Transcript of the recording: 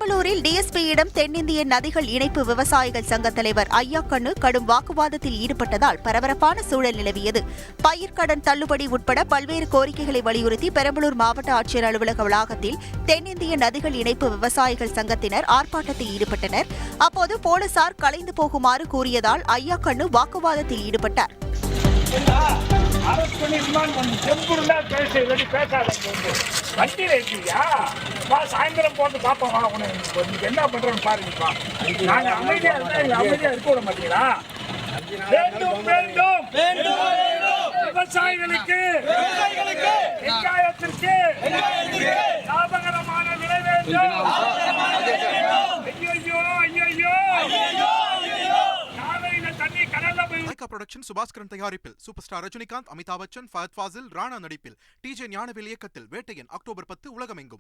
பெரம்பலூரில் டிஎஸ்பியிடம் தென்னிந்திய நதிகள் இணைப்பு விவசாயிகள் சங்க தலைவர் ஐயாக்கண்ணு கடும் வாக்குவாதத்தில் ஈடுபட்டதால் பரபரப்பான சூழல் நிலவியது. பயிர்க்கடன் தள்ளுபடி உட்பட பல்வேறு கோரிக்கைகளை வலியுறுத்தி பெரம்பலூர் மாவட்ட ஆட்சியர் அலுவலக வளாகத்தில் தென்னிந்திய நதிகள் இணைப்பு விவசாயிகள் சங்கத்தினர் ஆர்ப்பாட்டத்தில் ஈடுபட்டனர். அப்போது போலீசார் கலைந்து போகுமாறு கூறியதால் ஐயாக்கண்ணு வாக்குவாதத்தில் ஈடுபட்டார். சாயந்தரம் போட்டு பாப்போம், என்ன பண்றோம்னு பாருங்கப்பா. நாங்க அமைதியா இருக்க விட மாட்டீங்களா? வேண்டும் வேண்டும் விவசாயிகளுக்கு வெங்காயத்திற்கு லாபகரமான விலை வேண்டும். புரொடக்ஷன் சுபாஸ்கரன் தயாரிப்பில் சூப்பர் ஸ்டார் ரஜினிகாந்த், அமிதாப் பச்சன், ஃபஹத் ஃபாசில், ராணா நடிப்பில் டிஜே ஞானவேல் இயக்கத்தில் வேட்டையன் அக்டோபர் 10 உலகமெங்கும்.